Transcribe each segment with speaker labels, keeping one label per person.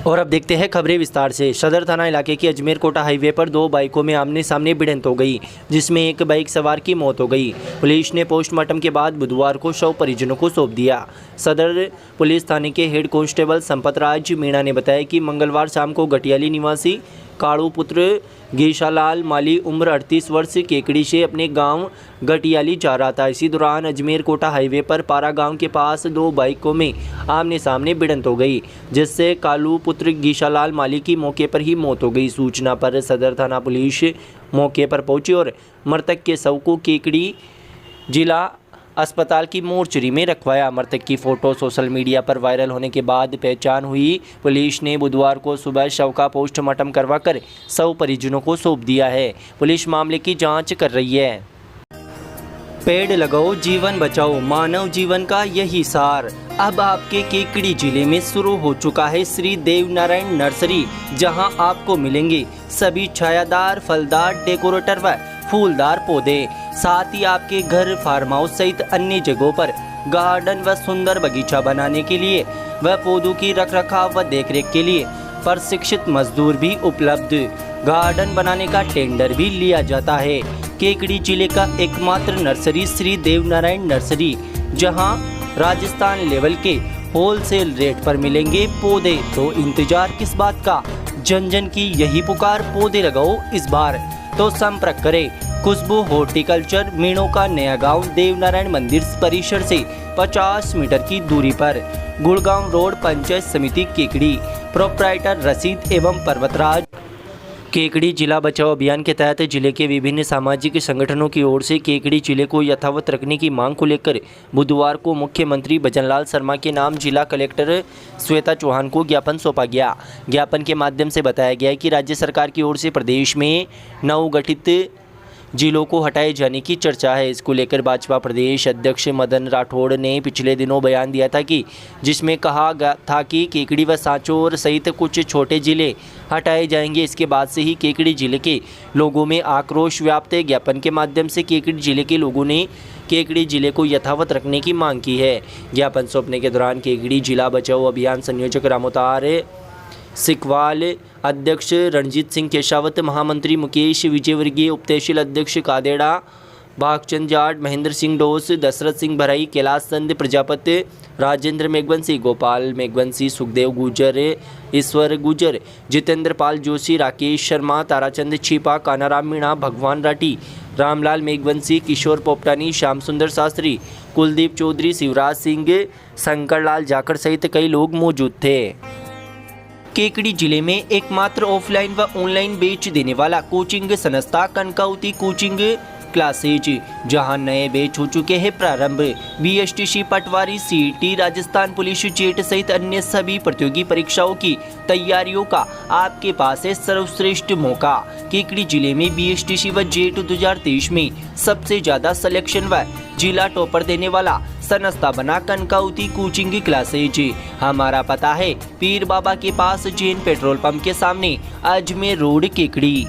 Speaker 1: और अब देखते हैं खबरें विस्तार से। सदर थाना इलाके के अजमेर कोटा हाईवे पर दो बाइकों में आमने सामने भिड़ंत हो गई, जिसमें एक बाइक सवार की मौत हो गई। पुलिस ने पोस्टमार्टम के बाद बुधवार को शव परिजनों को सौंप दिया। सदर पुलिस थाने के हेड कांस्टेबल संपतराज मीणा ने बताया कि मंगलवार शाम को घटियाली निवासी काड़ू पुत्र गेशालाल माली उम्र 38 वर्ष केकड़ी से अपने गांव घटियाली जा रहा था। इसी दौरान अजमेर कोटा हाईवे पर पारा गांव के पास दो बाइकों में आमने सामने भिड़ंत हो गई, जिससे कालू पुत्र गेशालाल माली की मौके पर ही मौत हो गई। सूचना पर सदर थाना पुलिस मौके पर पहुंची और मृतक के शव को केकड़ी जिला अस्पताल की मोर्चरी में रखवाया। मृतक की फोटो सोशल मीडिया पर वायरल होने के बाद पहचान हुई। पुलिस ने बुधवार को सुबह शव का पोस्टमार्टम करवाकर शव परिजनों को सौंप दिया है। पुलिस मामले की जांच कर रही है। पेड़ लगाओ जीवन बचाओ, मानव जीवन का यही सार। अब आपके केकड़ी जिले में शुरू हो चुका है श्री देवनारायण नर्सरी, जहां आपको मिलेंगे सभी छायादार, फलदार, डेकोरेटर व फूलदार पौधे। साथ ही आपके घर, फार्म हाउस सहित अन्य जगहों पर गार्डन व सुंदर बगीचा बनाने के लिए व पौधों की रखरखाव व देखरेख के लिए प्रशिक्षित मजदूर भी उपलब्ध। गार्डन बनाने का टेंडर भी लिया जाता है। केकड़ी जिले का एकमात्र नर्सरी श्री देवनारायण नर्सरी, जहां राजस्थान लेवल के होलसेल रेट पर मिलेंगे पौधे। तो इंतजार किस बात का, जन जन की यही पुकार, पौधे लगाओ इस बार। तो संपर्क करें खुशबू हॉर्टिकल्चर, मीणों का नया गांव, देवनारायण मंदिर परिसर से 50 मीटर की दूरी पर, गुड़गांव रोड, पंचायत समिति केकड़ी। प्रोप्राइटर रशीद एवं पर्वतराज। केकड़ी जिला बचाओ अभियान के तहत जिले के विभिन्न सामाजिक संगठनों की ओर से केकड़ी जिले को यथावत रखने की मांग को लेकर बुधवार को मुख्यमंत्री भजनलाल शर्मा के नाम जिला कलेक्टर श्वेता चौहान को ज्ञापन सौंपा गया। ज्ञापन के माध्यम से बताया गया कि राज्य सरकार की ओर से प्रदेश में नवगठित जिलों को हटाए जाने की चर्चा है। इसको लेकर भाजपा प्रदेश अध्यक्ष मदन राठौड़ ने पिछले दिनों बयान दिया था जिसमें कहा था कि केकड़ी व सांचौर सहित कुछ छोटे जिले हटाए जाएंगे। इसके बाद से ही केकड़ी जिले के लोगों में आक्रोश व्याप्त है। ज्ञापन के माध्यम से केकड़ी जिले के लोगों ने केकड़ी जिले को यथावत रखने की मांग की है। ज्ञापन सौंपने के दौरान केकड़ी जिला बचाओ अभियान संयोजक रामोतार सिकवाल, अध्यक्ष रणजीत सिंह केशावत, महामंत्री मुकेश विजयवर्गीय, उपतहसील अध्यक्ष कादेड़ा भागचंद जाट, महेंद्र सिंह डोस, दशरथ सिंह भराई, कैलाश चंद प्रजापति, राजेंद्र मेघवंशी, गोपाल मेघवंशी, सुखदेव गुजर, ईश्वर गुजर, जितेंद्र पाल जोशी, राकेश शर्मा, ताराचंद छिपा, कानाराम मीणा, भगवान राठी, रामलाल मेघवंशी, किशोर पोपटानी, श्याम सुंदर शास्त्री, कुलदीप चौधरी, शिवराज सिंह, शंकरलाल जाखड़ सहित कई लोग मौजूद थे। केकड़ी जिले में एकमात्र ऑफलाइन व ऑनलाइन बैच देने वाला कोचिंग संस्था कनकावती कोचिंग क्लासेज, जहां नए बैच हो चुके हैं प्रारंभ। बीएसटीसी, पटवारी, सीईटी, राजस्थान पुलिस, जेट सहित अन्य सभी प्रतियोगी परीक्षाओं की तैयारियों का आपके पास है सर्वश्रेष्ठ मौका। केकड़ी जिले में बीएसटीसी व जेट 2023 में सबसे ज्यादा सिलेक्शन व जिला टॉपर देने वाला संस्था बना कनकावती कोचिंग क्लासेज। हमारा पता है पीर बाबा के पास, जैन पेट्रोल पंप के सामने, अजमेर रोड, केकड़ी।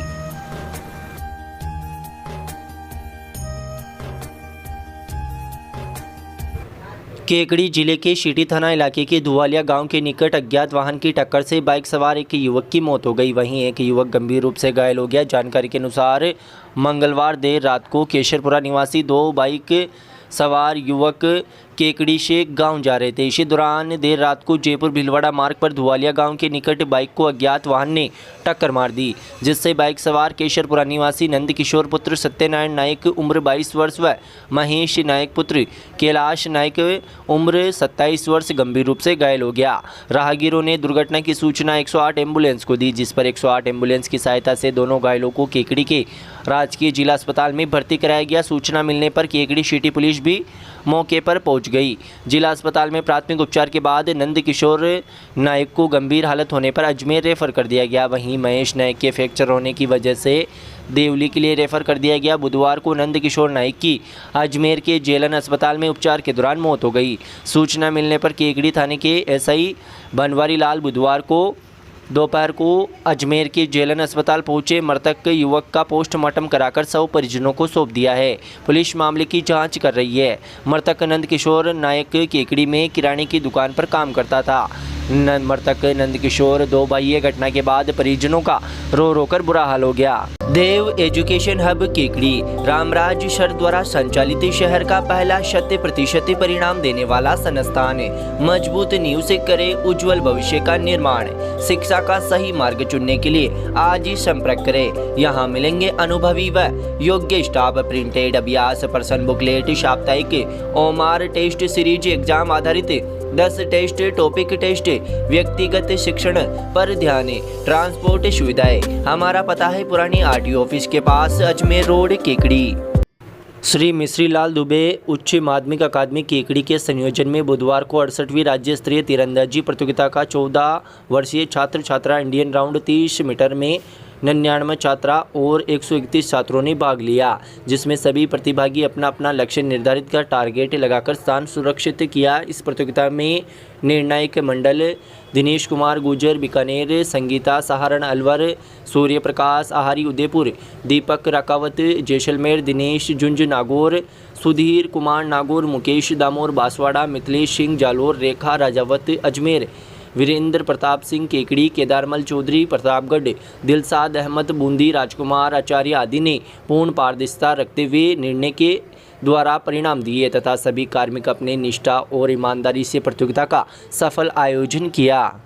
Speaker 1: केकड़ी जिले के सिटी थाना इलाके के धुवालिया गांव के निकट अज्ञात वाहन की टक्कर से बाइक सवार एक युवक की मौत हो गई। वहीं एक युवक गंभीर रूप से घायल हो गया। जानकारी के अनुसार मंगलवार देर रात को केशरपुरा निवासी दो बाइक सवार युवक केकड़ी से गांव जा रहे थे। इसी दौरान देर रात को जयपुर भीलवाड़ा मार्ग पर धुवालिया गांव के निकट बाइक को अज्ञात वाहन ने टक्कर मार दी, जिससे बाइक सवार केशरपुरा निवासी नंद किशोर पुत्र सत्यनारायण नायक उम्र 22 वर्ष व महेश नायक पुत्र कैलाश नायक उम्र 27 वर्ष गंभीर रूप से घायल हो गया। राहगीरों ने दुर्घटना की सूचना 108 एम्बुलेंस को दी, जिस पर 108 एम्बुलेंस की सहायता से दोनों घायलों को केकड़ी के राजकीय जिला अस्पताल में भर्ती कराया गया। सूचना मिलने पर केकड़ी सिटी पुलिस भी मौके पर पहुंच गई। जिला अस्पताल में प्राथमिक उपचार के बाद नंद किशोर नायक को गंभीर हालत होने पर अजमेर रेफर कर दिया गया। वहीं महेश नायक के फ्रैक्चर होने की वजह से देवली के लिए रेफर कर दिया गया। बुधवार को नंद किशोर नायक की अजमेर के जेलन अस्पताल में उपचार के दौरान मौत हो गई। सूचना मिलने पर केकड़ी थाने के एसआई बनवारी लाल बुधवार को दोपहर को अजमेर के जेलन अस्पताल पहुंचे मृतक युवक का पोस्टमार्टम कराकर शव परिजनों को सौंप दिया है। पुलिस मामले की जांच कर रही है। मृतक नंद किशोर नायक केकड़ी में किराने की दुकान पर काम करता था। मृतक नंद किशोर 2 भाई घटना के बाद परिजनों का रो रो कर बुरा हाल हो गया। Dev education hub Kekri Ramraj sir द्वारा संचालित शहर का पहला 100% परिणाम देने वाला संस्थान। मजबूत नींव से करे उज्जवल भविष्य का निर्माण। शिक्षा का सही मार्ग चुनने के लिए आज ही संपर्क करें। यहाँ मिलेंगे अनुभवी व योग्य स्टाफ। प्रिंटेड अभ्यास पर्सन बुकलेट साप्ताहिक ओमार टेस्ट सीरीज एग्जाम आधारित 10 टेस्ट टॉपिक टेस्ट व्यक्तिगत शिक्षण पर ध्यान। ट्रांसपोर्ट सुविधाएं। हमारा पता है पुरानी आरटीओ ऑफिस के पास अजमेर रोड केकड़ी। श्री मिश्री लाल दुबे उच्च माध्यमिक अकादमी केकड़ी के संयोजन में बुधवार को 68वीं राज्य स्तरीय तीरंदाजी प्रतियोगिता का 14 वर्षीय छात्र छात्रा इंडियन राउंड 30 मीटर में 99 छात्रा और 131 छात्रों ने भाग लिया, जिसमें सभी प्रतिभागी अपना अपना लक्ष्य निर्धारित कर टारगेट लगाकर स्थान सुरक्षित किया। इस प्रतियोगिता में निर्णायक मंडल दिनेश कुमार गुजर बीकानेर, संगीता सहारण अलवर, सूर्य प्रकाश आहारी उदयपुर, दीपक राकावत जैसलमेर, दिनेश जुंज नागौर, सुधीर कुमार नागौर, मुकेश दामोर बांसवाड़ा, मिथिलेश सिंह जालोर, रेखा राजावत अजमेर, वीरेंद्र प्रताप सिंह केकड़ी, केदारमल चौधरी प्रतापगढ़, दिलसाद अहमद बूंदी, राजकुमार आचार्य आदि ने पूर्ण पारदर्शिता रखते हुए निर्णय के द्वारा परिणाम दिए तथा सभी कार्मिक अपने निष्ठा और ईमानदारी से प्रतियोगिता का सफल आयोजन किया।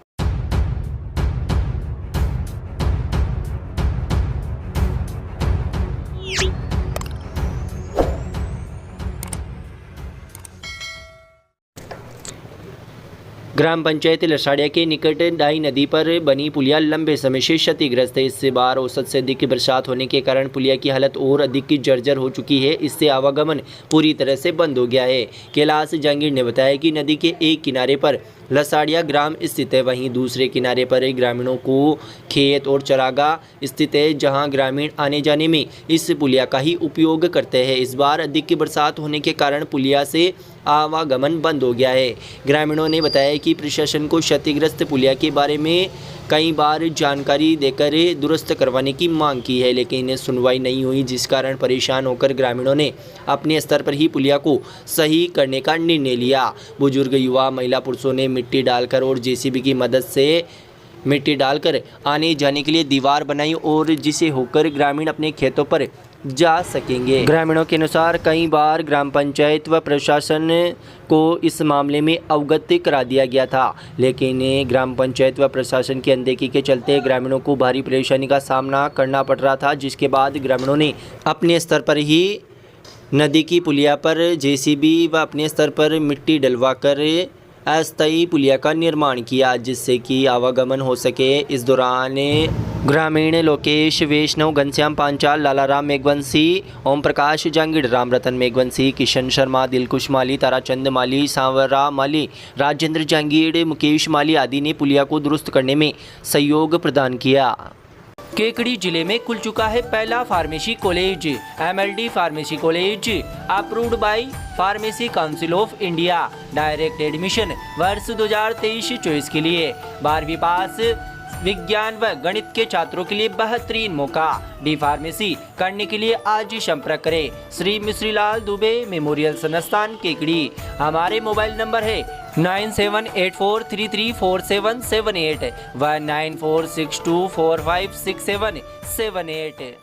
Speaker 1: ग्राम पंचायत लसाड़िया के निकट डाई नदी पर बनी पुलिया लंबे समय से क्षतिग्रस्त है। इस बार औसत से अधिक बरसात होने के कारण पुलिया की हालत और अधिक जर्जर हो चुकी है। इससे आवागमन पूरी तरह से बंद हो गया है। कैलाश जहांगीर ने बताया कि नदी के एक किनारे पर लसाड़िया ग्राम स्थित है, वहीं दूसरे किनारे पर ग्रामीणों को खेत और चरागाह स्थित है, जहां ग्रामीण आने जाने में इस पुलिया का ही उपयोग करते हैं। इस बार अधिक बरसात होने के कारण पुलिया से आवागमन बंद हो गया है। ग्रामीणों ने बताया कि प्रशासन को क्षतिग्रस्त पुलिया के बारे में कई बार जानकारी देकर दुरुस्त करवाने की मांग की है, लेकिन सुनवाई नहीं हुई, जिस कारण परेशान होकर ग्रामीणों ने अपने स्तर पर ही पुलिया को सही करने का निर्णय लिया। बुजुर्ग, युवा, महिला, पुरुषों ने मिट्टी डालकर और जेसीबी की मदद से मिट्टी डालकर आने जाने के लिए दीवार बनाई और जिसे होकर ग्रामीण अपने खेतों पर जा सकेंगे। ग्रामीणों के अनुसार कई बार ग्राम पंचायत व प्रशासन को इस मामले में अवगत करा दिया गया था, लेकिन ग्राम पंचायत व प्रशासन की अनदेखी के चलते ग्रामीणों को भारी परेशानी का सामना करना पड़ रहा था, जिसके बाद ग्रामीणों ने अपने स्तर पर ही नदी की पुलिया पर जेसीबी व अपने स्तर पर मिट्टी डलवाकर अस्थायी पुलिया का निर्माण किया, जिससे कि आवागमन हो सके। इस दौरान ग्रामीण लोकेश वैष्णव, घनश्याम पांचाल, लालाराम मेघवंशी, ओम प्रकाश जहांगीर, रामरतन मेघवंशी, किशन शर्मा, दिलकुश माली, ताराचंद माली, सांवरा माली, राजेंद्र जहांगीर, मुकेश माली आदि ने पुलिया को दुरुस्त करने में सहयोग प्रदान किया। केकड़ी जिले में खुल चुका है पहला pharmacy college. MLD pharmacy college approved by pharmacy council of India. Direct admission वर्ष 2023-24 के लिए 12वीं पास विज्ञान व गणित के छात्रों के लिए बेहतरीन मौका। डी फार्मेसी करने के लिए आज ही संपर्क करें। श्री मिश्रीलाल दुबे मेमोरियल संस्थान केकड़ी। हमारे मोबाइल नंबर है 9784334778 व 9462456778।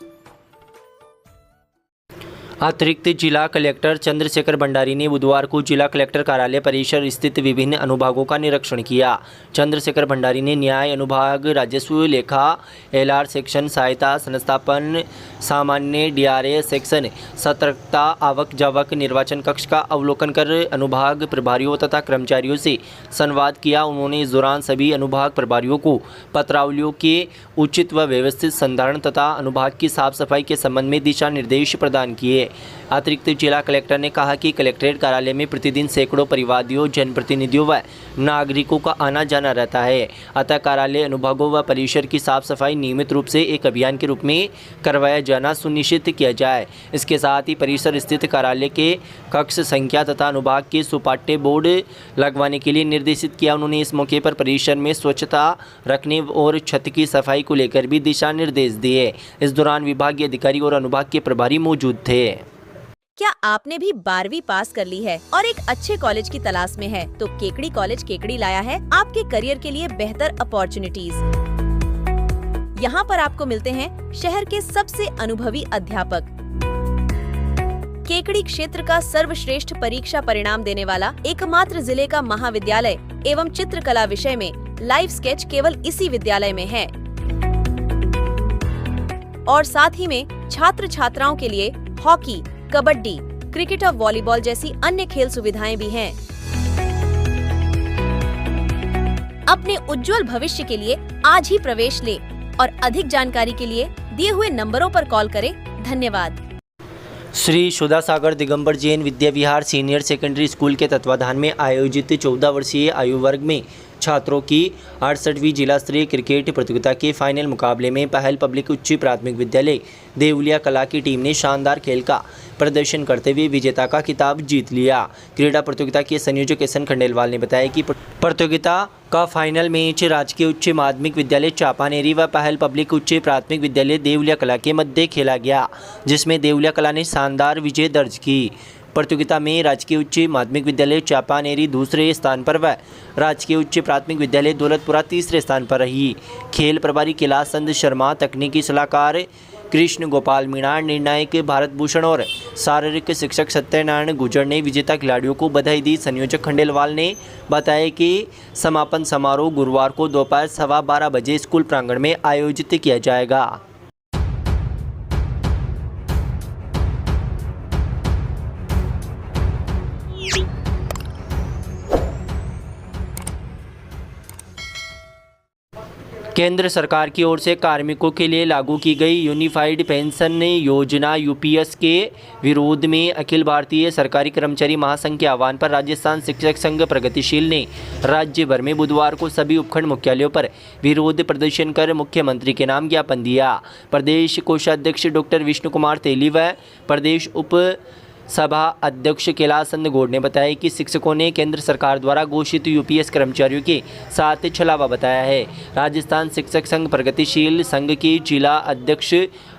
Speaker 1: अतिरिक्त जिला कलेक्टर चंद्रशेखर भंडारी ने बुधवार को जिला कलेक्टर कार्यालय परिसर स्थित विभिन्न अनुभागों का निरीक्षण किया। चंद्रशेखर भंडारी ने न्याय अनुभाग, राजस्व, लेखा, LR सेक्शन, सहायता, संस्थापन, सामान्य, DRA सेक्शन, सतर्कता, आवक जावक, निर्वाचन कक्ष का अवलोकन कर अनुभाग प्रभारियों तथा कर्मचारियों से संवाद किया। उन्होंने इस दौरान सभी अनुभाग प्रभारियों को पत्रावलियों के उचित व व्यवस्थित संधारण तथा अनुभाग की साफ सफाई के संबंध में दिशा निर्देश प्रदान किए। अतिरिक्त जिला कलेक्टर ने कहा कि कलेक्ट्रेट कार्यालय में प्रतिदिन सैकड़ों परिवादियों, जनप्रतिनिधियों व नागरिकों का आना जाना रहता है। अतः कार्यालय अनुभागों व परिसर की साफ सफाई नियमित रूप से एक अभियान के रूप में करवाया जाना सुनिश्चित किया जाए। इसके साथ ही परिसर स्थित कार्यालय के कक्ष संख्या तथा अनुभाग के सुपाट्य बोर्ड लगवाने के लिए निर्देशित किया। उन्होंने इस मौके पर परिसर में स्वच्छता रखने और छत की सफाई को लेकर भी दिशा निर्देश दिए। इस दौरान विभागीय अधिकारी और अनुभाग के प्रभारी मौजूद थे।
Speaker 2: क्या आपने भी 12वीं पास कर ली है और एक अच्छे कॉलेज की तलाश में है? तो केकड़ी कॉलेज केकड़ी लाया है आपके करियर के लिए बेहतर अपॉर्चुनिटीज। यहाँ पर आपको मिलते हैं शहर के सबसे अनुभवी अध्यापक, केकड़ी क्षेत्र का सर्वश्रेष्ठ परीक्षा परिणाम देने वाला एकमात्र जिले का महाविद्यालय एवं चित्रकला विषय में लाइव स्केच केवल इसी विद्यालय में है। और साथ ही में छात्र छात्राओं के लिए हॉकी, कबड्डी, क्रिकेट और वॉलीबॉल जैसी अन्य खेल सुविधाएं भी हैं। अपने उज्जवल भविष्य के लिए आज ही प्रवेश ले और अधिक जानकारी के लिए दिए हुए नंबरों पर कॉल करें। धन्यवाद।
Speaker 1: श्री सुधा सागर Digambar Jain Vidya Vihar senior secondary school के तत्वाधान में आयोजित 14 वर्षीय आयु वर्ग में छात्रों की 68वीं जिला स्तरीय क्रिकेट प्रतियोगिता के फाइनल मुकाबले में पहल पब्लिक उच्च प्राथमिक विद्यालय देवलिया कला की टीम ने शानदार खेल का प्रदर्शन करते हुए विजेता का खिताब जीत लिया। क्रीड़ा प्रतियोगिता के संयोजक एस एन खंडेलवाल ने बताया कि प्रतियोगिता का फाइनल मैच राजकीय उच्च माध्यमिक विद्यालय चापानेरी व पहल पब्लिक उच्च प्राथमिक विद्यालय देवलिया कला के मध्य खेला गया, जिसमें देवलिया कला ने शानदार विजय दर्ज की। प्रतियोगिता में राजकीय उच्च माध्यमिक विद्यालय चापानेरी दूसरे स्थान पर व राजकीय उच्च प्राथमिक विद्यालय दौलतपुरा तीसरे स्थान पर रही। खेल प्रभारी कैलाश चंद शर्मा, तकनीकी सलाहकार कृष्ण गोपाल मीणा, निर्णायक भारत भूषण और शारीरिक शिक्षक सत्यनारायण गुजर ने विजेता खिलाड़ियों को बधाई दी। संयोजक खंडेलवाल ने बताया कि समापन समारोह गुरुवार को दोपहर 12:15 बजे स्कूल प्रांगण में आयोजित किया जाएगा। केंद्र सरकार की ओर से कार्मिकों के लिए लागू की गई यूनिफाइड पेंशन योजना यूपीएस के विरोध में अखिल भारतीय सरकारी कर्मचारी महासंघ के आह्वान पर राजस्थान शिक्षक संघ प्रगतिशील ने राज्य भर में बुधवार को सभी उपखंड मुख्यालयों पर विरोध प्रदर्शन कर मुख्यमंत्री के नाम ज्ञापन दिया। प्रदेश कोषाध्यक्ष डॉक्टर विष्णु कुमार तेली व प्रदेश उप सभा अध्यक्ष कैलाश चंद गौड़ ने बताया कि शिक्षकों ने केंद्र सरकार द्वारा घोषित यूपीएस कर्मचारियों के साथ छलावा बताया है। राजस्थान शिक्षक संघ प्रगतिशील संघ की जिला अध्यक्ष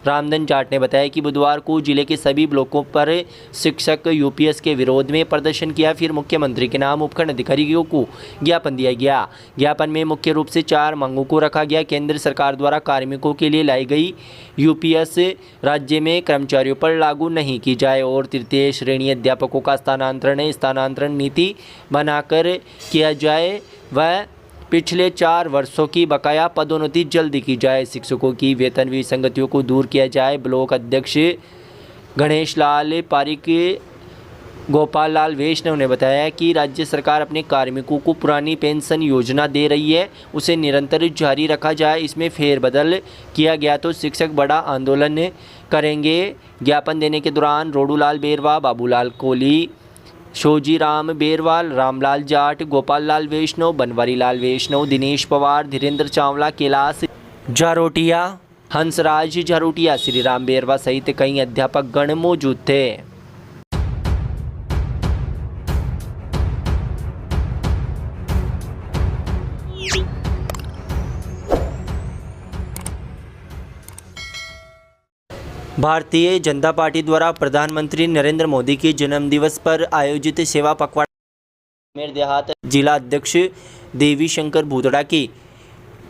Speaker 1: रामधन जाट ने बताया कि बुधवार को जिले के सभी ब्लॉकों पर शिक्षक यूपीएस के विरोध में प्रदर्शन किया। फिर मुख्यमंत्री के नाम उपखंड अधिकारियों को ज्ञापन दिया गया। ज्ञापन में मुख्य रूप से 4 मांगों को रखा गया। केंद्र सरकार द्वारा कार्मिकों के लिए लाई गई यूपीएस राज्य में कर्मचारियों पर लागू नहीं की जाए और तृतीय श्रेणी अध्यापकों का स्थानांतरण नीति बनाकर किया जाए व पिछले 4 वर्षों की बकाया पदोन्नति जल्दी की जाए। शिक्षकों की वेतन विसंगतियों को दूर किया जाए। ब्लॉक अध्यक्ष गणेश लाल पारिक, गोपाल लाल वैष्णव ने बताया कि राज्य सरकार अपने कार्मिकों को पुरानी पेंशन योजना दे रही है, उसे निरंतर जारी रखा जाए। इसमें फेरबदल किया गया तो शिक्षक बड़ा आंदोलन करेंगे। ज्ञापन देने के दौरान रोडूलाल बेरवा, बाबूलाल कोहली, शोजीराम बेरवाल, रामलाल जाट, गोपाल लाल वैष्णव, बनवारी लाल वैष्णव, दिनेश पवार, धीरेन्द्र चावला, कैलाश जारोटिया, हंसराज जारोटिया, श्रीराम बेरवा सहित कई अध्यापक गण मौजूद थे। भारतीय जनता पार्टी द्वारा प्रधानमंत्री नरेंद्र मोदी के जन्मदिवस पर आयोजित सेवा पखवाड़ा में देहात जिला अध्यक्ष देवी शंकर भूतड़ा की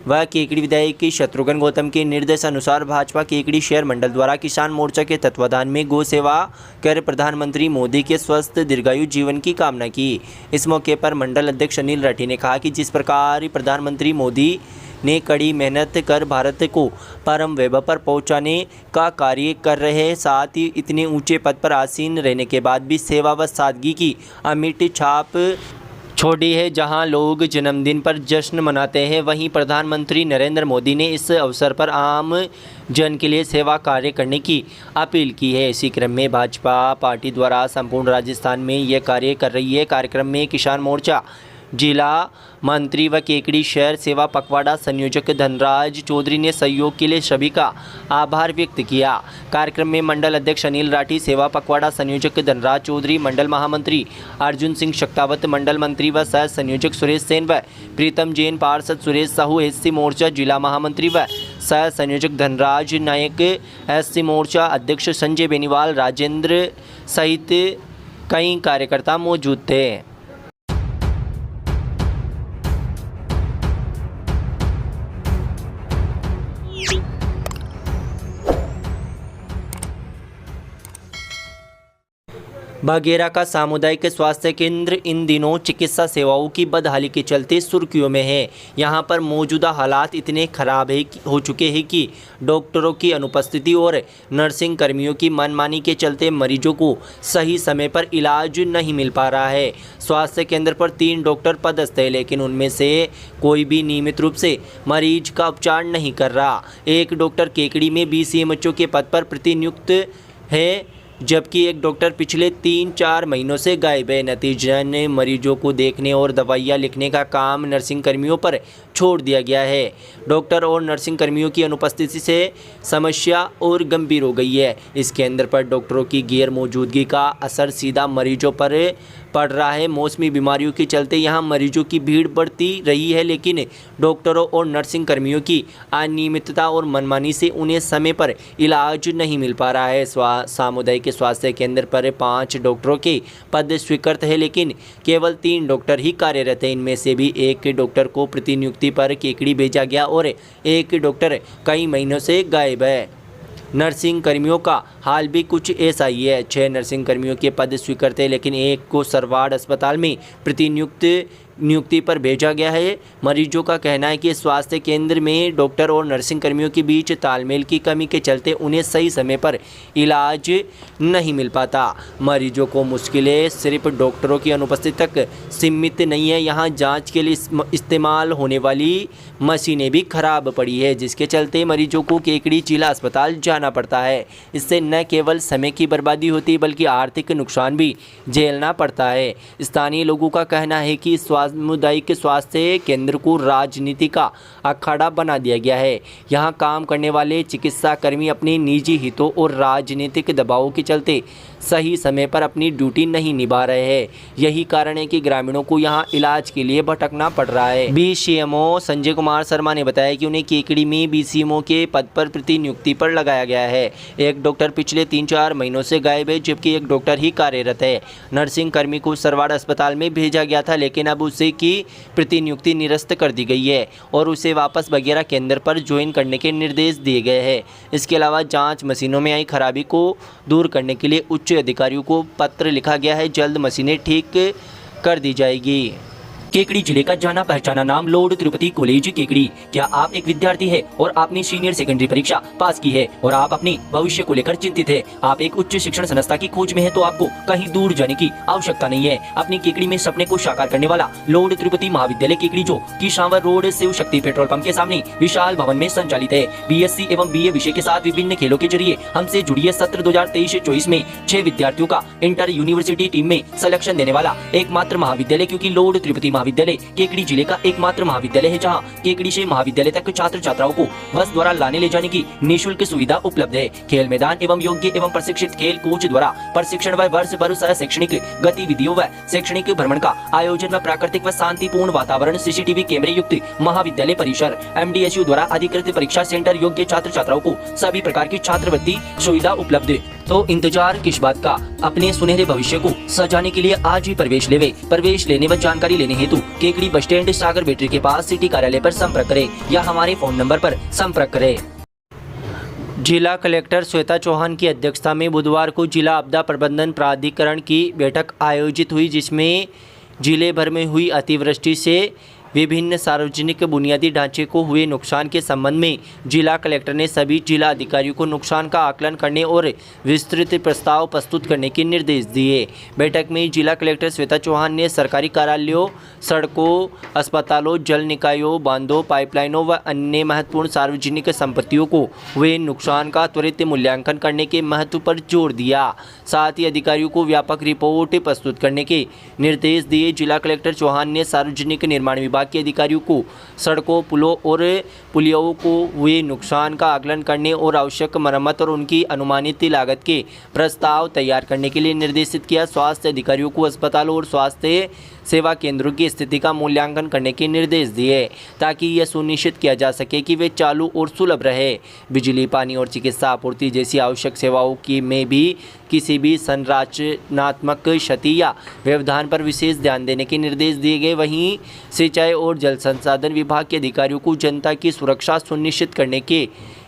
Speaker 1: व केकड़ी विधायक शत्रुघ्न गौतम के निर्देश अनुसार भाजपा केकड़ी शहर मंडल द्वारा किसान मोर्चा के तत्वाधान में गौ सेवा कर प्रधानमंत्री मोदी के स्वस्थ दीर्घायु जीवन की कामना की। इस मौके पर मंडल अध्यक्ष अनिल राठी ने कहा कि जिस प्रकार प्रधानमंत्री मोदी ने कड़ी मेहनत कर भारत को परम वैभव पर पहुंचाने का कार्य कर रहे हैं, साथ ही इतने ऊंचे पद पर आसीन रहने के बाद भी सेवा व सादगी की अमिट छाप छोड़ी है। जहां लोग जन्मदिन पर जश्न मनाते हैं, वहीं प्रधानमंत्री नरेंद्र मोदी ने इस अवसर पर आम जन के लिए सेवा कार्य करने की अपील की है। इसी क्रम में भाजपा पार्टी द्वारा संपूर्ण राजस्थान में यह कार्य कर रही है। कार्यक्रम में किसान मोर्चा जिला मंत्री व केकड़ी शहर सेवा पखवाड़ा संयोजक धनराज चौधरी ने सहयोग के लिए सभी का आभार व्यक्त किया। कार्यक्रम में मंडल अध्यक्ष अनिल राठी, सेवा पखवाड़ा संयोजक धनराज चौधरी, मंडल महामंत्री अर्जुन सिंह शक्तावत, मंडल मंत्री व सह संयोजक सुरेश सेन व प्रीतम जैन, पार्षद सुरेश साहू, एससी मोर्चा जिला महामंत्री व सह संयोजक धनराज नायक, एससी मोर्चा अध्यक्ष संजय बेनीवाल, राजेंद्र सहित कई कार्यकर्ता मौजूद थे। बघेरा का सामुदायिक स्वास्थ्य केंद्र इन दिनों चिकित्सा सेवाओं की बदहाली के चलते सुर्खियों में है। यहां पर मौजूदा हालात इतने खराब हो चुके हैं कि डॉक्टरों की अनुपस्थिति और नर्सिंग कर्मियों की मनमानी के चलते मरीजों को सही समय पर इलाज नहीं मिल पा रहा है। स्वास्थ्य केंद्र पर 3 डॉक्टर पदस्थ हैं, लेकिन उनमें से कोई भी नियमित रूप से मरीज का उपचार नहीं कर रहा। एक डॉक्टर केकड़ी में BCMHO के पद पर प्रतिनियुक्त है, जबकि एक डॉक्टर पिछले 3-4 महीनों से गायब है। नतीजतन मरीजों को देखने और दवाइयाँ लिखने का काम नर्सिंग कर्मियों पर छोड़ दिया गया है। डॉक्टर और नर्सिंग कर्मियों की अनुपस्थिति से समस्या और गंभीर हो गई है। इस केंद्र पर डॉक्टरों की गैर मौजूदगी का असर सीधा मरीजों पर पड़ रहा है। मौसमी बीमारियों के चलते यहाँ मरीजों की भीड़ बढ़ती रही है, लेकिन डॉक्टरों और नर्सिंग कर्मियों की अनियमितता और मनमानी से उन्हें समय पर इलाज नहीं मिल पा रहा है। सामुदायिक स्वास्थ्य केंद्र पर 5 डॉक्टरों के पद स्वीकृत है, लेकिन केवल 3 डॉक्टर ही कार्यरत हैं। इनमें से भी एक डॉक्टर को प्रतिनियुक्ति पर केकड़ी भेजा गया और एक डॉक्टर कई महीनों से गायब है। नर्सिंग कर्मियों का हाल भी कुछ ऐसा ही है। 6 नर्सिंग कर्मियों के पद स्वीकृत है, लेकिन एक को सरवाड़ अस्पताल में नियुक्ति पर भेजा गया है। मरीजों का कहना है कि स्वास्थ्य केंद्र में डॉक्टर और नर्सिंग कर्मियों के बीच तालमेल की कमी के चलते उन्हें सही समय पर इलाज नहीं मिल पाता। मरीजों को मुश्किलें सिर्फ डॉक्टरों की अनुपस्थिति तक सीमित नहीं है। यहाँ जांच के लिए इस्तेमाल होने वाली मशीनें भी खराब पड़ी है, जिसके चलते मरीजों को केकड़ी जिला अस्पताल जाना पड़ता है। इससे न केवल समय की बर्बादी होती है, बल्कि आर्थिक नुकसान भी झेलना पड़ता है। स्थानीय लोगों का कहना है कि सामुदायिक स्वास्थ्य केंद्र को राजनीति का अखाड़ा बना दिया गया है। यहाँ काम करने वाले चिकित्सा कर्मी अपने निजी हितों और राजनीतिक दबावों के चलते सही समय पर अपनी ड्यूटी नहीं निभा रहे हैं। यही कारण है कि ग्रामीणों को यहाँ इलाज के लिए भटकना पड़ रहा है। BCMO संजय कुमार शर्मा ने बताया कि उन्हें केकड़ी में BCMO के पद पर प्रतिनियुक्ति पर लगाया गया है। एक डॉक्टर पिछले 3-4 महीनों से गायब है, जबकि एक डॉक्टर ही कार्यरत है। नर्सिंग कर्मी को सरवाड़ अस्पताल में भेजा गया था, लेकिन अब उसे की प्रतिनियुक्ति निरस्त कर दी गई है और उसे वापस बघेरा केंद्र पर ज्वाइन करने के निर्देश दिए गए हैं। इसके अलावा जाँच मशीनों में आई खराबी को दूर करने के लिए उच्च अधिकारियों को पत्र लिखा गया है। जल्द मशीनें ठीक कर दी जाएगी। केकड़ी जिले का जाना पहचाना नाम लॉर्ड तिरुपति कॉलेज केकड़ी। क्या आप एक विद्यार्थी है और आपने सीनियर सेकेंडरी परीक्षा पास की है और आप अपने भविष्य को लेकर चिंतित है? आप एक उच्च शिक्षण संस्था की खोज में है, तो आपको कहीं दूर जाने की आवश्यकता नहीं है। अपनी केकड़ी में सपने को साकार करने वाला लॉर्ड तिरुपति महाविद्यालय केकड़ी, जो कि शांवर road Shiv Shakti petrol pump के सामने विशाल भवन में संचालित है। BSc एवं BA विषय के साथ विभिन्न खेलों के जरिए हमसे जुड़िए। सत्र 2023-24 में 6 विद्यार्थियों का इंटर यूनिवर्सिटी टीम में सिलेक्शन देने वाला एकमात्र महाविद्यालय, क्योंकि लॉर्ड तिरुपति महाविद्यालय केकड़ी जिले का एकमात्र महाविद्यालय है, जहां केकड़ी से महाविद्यालय तक छात्र छात्राओं को बस द्वारा लाने ले जाने की निःशुल्क सुविधा उपलब्ध है। खेल मैदान एवं योग्य एवं प्रशिक्षित खेल कोच द्वारा प्रशिक्षण व वर्ष भर सह शैक्षणिक गतिविधियों व शैक्षणिक भ्रमण का आयोजन व प्राकृतिक व शांतिपूर्ण वातावरण, CCTV कैमरे युक्त महाविद्यालय परिसर, MDSU द्वारा अधिकृत परीक्षा सेंटर, योग्य छात्र छात्राओं को सभी प्रकार की छात्रवृत्ति सुविधा उपलब्ध। तो इंतजार किस बात का? अपने सुनहरे भविष्य को सजाने के लिए आज ही प्रवेश लेवे। प्रवेश लेने व जानकारी लेने हेतु केकड़ी बस स्टैंड सागर बैटरी के पास सिटी कार्यालय पर संपर्क करें या हमारे फोन नंबर पर संपर्क करें। जिला कलेक्टर श्वेता चौहान की अध्यक्षता में बुधवार को जिला आपदा प्रबंधन प्राधिकरण की बैठक आयोजित हुई, जिसमें जिले भर में हुई अतिवृष्टि से विभिन्न सार्वजनिक बुनियादी ढांचे को हुए नुकसान के संबंध में जिला कलेक्टर ने सभी जिला अधिकारियों को नुकसान का आकलन करने और विस्तृत प्रस्ताव प्रस्तुत करने के निर्देश दिए। बैठक में जिला कलेक्टर श्वेता चौहान ने सरकारी कार्यालयों, सड़कों, अस्पतालों, जल निकायों, बांधों, पाइपलाइनों व अन्य महत्वपूर्ण सार्वजनिक संपत्तियों को हुए नुकसान का त्वरित मूल्यांकन करने के महत्व पर जोर दिया। साथ ही अधिकारियों को व्यापक रिपोर्ट प्रस्तुत करने के निर्देश दिए। जिला कलेक्टर चौहान ने सार्वजनिक निर्माण विभाग के अधिकारियों को सड़कों, पुलों और पुलियों को हुए नुकसान का आकलन करने और आवश्यक मरम्मत और उनकी अनुमानित लागत के प्रस्ताव तैयार करने के लिए निर्देशित किया। स्वास्थ्य अधिकारियों को अस्पतालों और स्वास्थ्य सेवा केंद्रों की स्थिति का मूल्यांकन करने के निर्देश दिए ताकि यह सुनिश्चित किया जा सके कि वे चालू और सुलभ रहे। बिजली, पानी और चिकित्सा आपूर्ति जैसी आवश्यक सेवाओं की में भी किसी भी संरचनात्मक क्षति या व्यवधान पर विशेष ध्यान देने के निर्देश दिए गए। वहीं सिंचाई और जल संसाधन विभाग के अधिकारियों को जनता की सुरक्षा सुनिश्चित करने के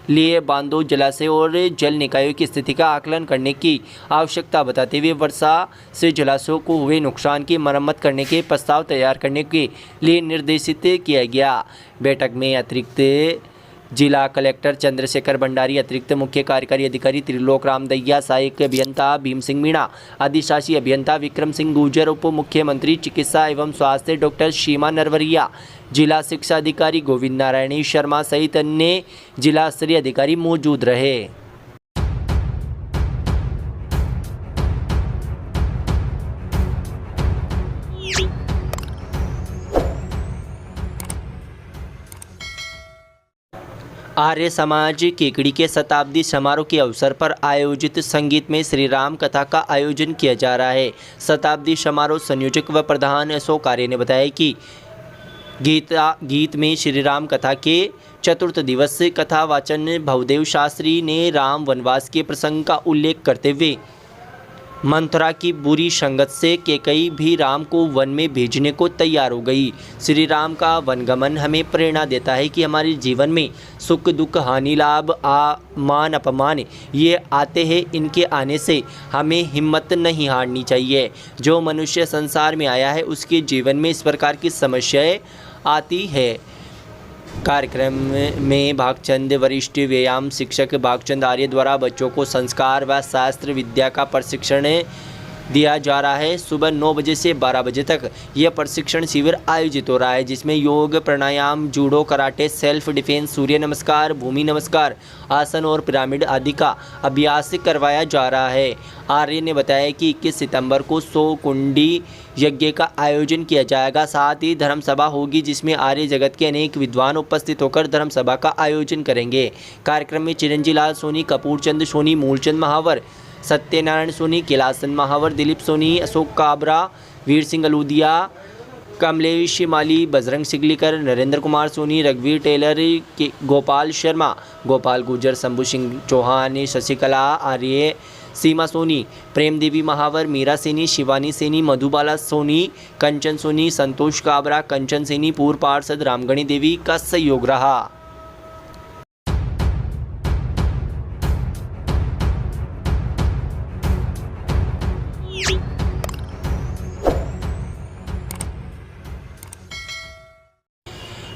Speaker 1: लिए बांधों, जलाशय और जल निकायों की स्थिति का आकलन करने की आवश्यकता बताते हुए वर्षा से जलाशयों को हुए नुकसान की मरम्मत करने के प्रस्ताव तैयार करने के लिए निर्देशित किया गया। बैठक में अतिरिक्त जिला कलेक्टर चंद्रशेखर भंडारी, अतिरिक्त मुख्य कार्यकारी अधिकारी त्रिलोक राम दैया, सहायक अभियंता भीम सिंह मीणा, अधिशासी अभियंता विक्रम सिंह गुर्जर, उप मुख्यमंत्री चिकित्सा एवं स्वास्थ्य डॉक्टर सीमा नरवरिया, जिला शिक्षा अधिकारी गोविंद नारायणी शर्मा सहित अन्य जिला स्तरीय अधिकारी मौजूद रहे। आर्य समाज केकड़ी के शताब्दी समारोह के अवसर पर आयोजित संगीत में श्री राम कथा का आयोजन किया जा रहा है। शताब्दी समारोह संयोजक व प्रधान अशोक आर्य ने बताया कि गीत में श्री राम कथा के चतुर्थ दिवस कथा वाचन भवदेव शास्त्री ने राम वनवास के प्रसंग का उल्लेख करते हुए मंथरा की बुरी संगत से कैकेयी भी राम को वन में भेजने को तैयार हो गई। श्री राम का वनगमन हमें प्रेरणा देता है कि हमारे जीवन में सुख दुख, हानि लाभ, मान अपमान ये आते हैं। इनके आने से हमें हिम्मत नहीं हारनी चाहिए। जो मनुष्य संसार में आया है उसके जीवन में इस प्रकार की समस्याएं आती है। कार्यक्रम में भागचंद वरिष्ठ व्यायाम शिक्षक भागचंद आर्य द्वारा बच्चों को संस्कार व शास्त्र विद्या का प्रशिक्षण दिया जा रहा है। सुबह 9 बजे से 12 बजे तक यह प्रशिक्षण शिविर आयोजित हो रहा है, जिसमें योग, प्राणायाम, जूडो, कराटे, सेल्फ डिफेंस, सूर्य नमस्कार, भूमि नमस्कार, आसन और पिरामिड आदि का अभ्यास करवाया जा रहा है। आर्य ने बताया कि 21 सितंबर को 100 कुंडी यज्ञ का आयोजन किया जाएगा। साथ ही धर्म सभा होगी जिसमें आर्य जगत के अनेक विद्वान उपस्थित होकर धर्म सभा का आयोजन करेंगे। कार्यक्रम में चिरंजी लाल सोनी, कपूरचंद सोनी, मूलचंद महावर, सत्यनारायण सोनी, कैलासन महावर, दिलीप सोनी, अशोक काबरा, वीर सिंह अलूदिया, कमलेश माली, बजरंग सिगलीकर, नरेंद्र कुमार सोनी, रघुवीर टेलर, गोपाल शर्मा, गोपाल गुर्जर, शंभू सिंह चौहान, शशिकला आर्य, सीमा सोनी, प्रेम देवी महावर, मीरा सेनी, शिवानी सेनी, मधुबाला सोनी, कंचन सोनी, संतोष काबरा, कंचन सेनी, पूर्व पार्षद रामगणी देवी का सहयोग रहा।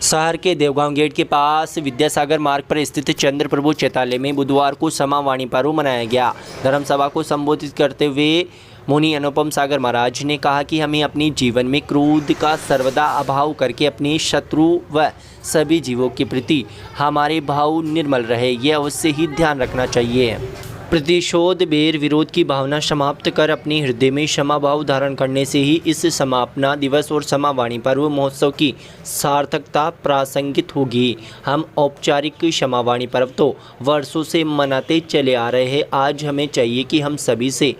Speaker 1: शहर के देवगांव गेट के पास विद्यासागर मार्ग पर स्थित चंद्र प्रभु चैतालय में बुधवार को समावाणी पर्व मनाया गया। धर्मसभा को संबोधित करते हुए मुनि अनुपम सागर महाराज ने कहा कि हमें अपने जीवन में क्रोध का सर्वदा अभाव करके अपने शत्रु व सभी जीवों के प्रति हमारे भाव निर्मल रहे, यह अवश्य ही ध्यान रखना चाहिए। प्रतिशोध, बैर, विरोध की भावना समाप्त कर अपने हृदय में क्षमा भाव धारण करने से ही इस समापना दिवस और समावाणी पर्व महोत्सव की सार्थकता प्रासंगिक होगी। हम औपचारिक क्षमावाणी पर्व तो वर्षों से मनाते चले आ रहे हैं। आज हमें चाहिए कि हम सभी से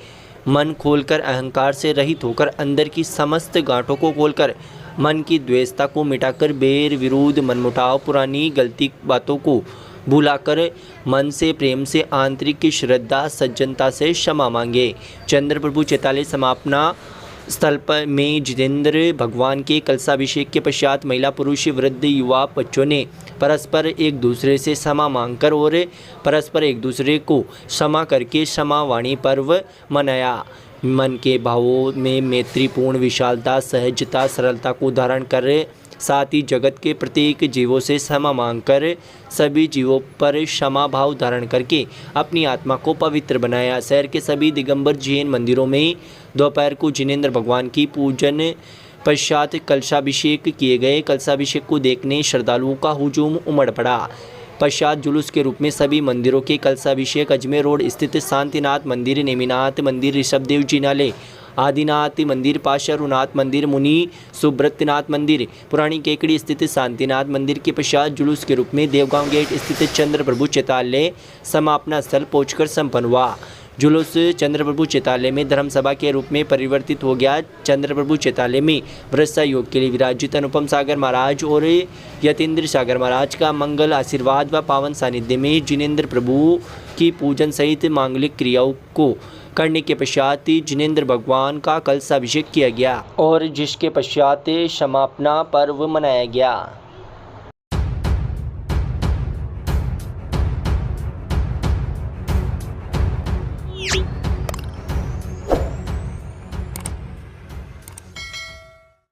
Speaker 1: मन खोलकर, अहंकार से रहित होकर, अंदर की समस्त गांठों को खोलकर, मन की द्वेषता को मिटाकर, बैर, विरोध, मनमुटाव, पुरानी गलती बातों को भुलाकर मन से, प्रेम से, आंतरिक श्रद्धा, सज्जनता से क्षमा मांगे। चंद्र प्रभु चैतालय समापना स्थल पर में जितेंद्र भगवान के कलशाभिषेक के पश्चात महिला, पुरुष, वृद्ध, युवा, बच्चों ने परस्पर एक दूसरे से क्षमा मांगकर और परस्पर एक दूसरे को क्षमा करके क्षमावाणी पर्व मनाया। मन के भावों में मैत्रीपूर्ण विशालता, सहजता, सरलता को धारण कर साथ ही जगत के प्रत्येक जीवों से क्षमा मांगकर सभी जीवों पर क्षमा भाव धारण करके अपनी आत्मा को पवित्र बनाया। शहर के सभी दिगंबर जैन मंदिरों में दोपहर को जिनेंद्र भगवान की पूजन पश्चात कलशाभिषेक किए गए। कलशाभिषेक को देखने श्रद्धालुओं का हुजूम उमड़ पड़ा। पश्चात जुलूस के रूप में सभी मंदिरों के कलशाभिषेक अजमेर रोड स्थित शांतिनाथ मंदिर, नेमिनाथ मंदिर, ऋषभदेव जिनालय, आदिनाथ मंदिर, पाशरुनाथ मंदिर, मुनि सुब्रतनाथ मंदिर, पुरानी केकड़ी स्थित शांतिनाथ मंदिर के पश्चात जुलूस के रूप में देवगांव गेट स्थित चंद्र प्रभु चितालय समापना स्थल पहुंचकर संपन्न हुआ। जुलूस चंद्रप्रभु चितालय में धर्मसभा के रूप में परिवर्तित हो गया। चंद्रप्रभु चितालय में वृषा योग के लिए विराजित अनुपम सागर महाराज और यतीन्द्र सागर महाराज का मंगल आशीर्वाद व पावन सानिध्य में जिनेंद्र प्रभु की पूजन सहित मांगलिक क्रियाओं को करने के पश्चात जिनेंद्र भगवान का कलशाभिषेक किया गया और जिसके पश्चात समापना पर्व मनाया गया।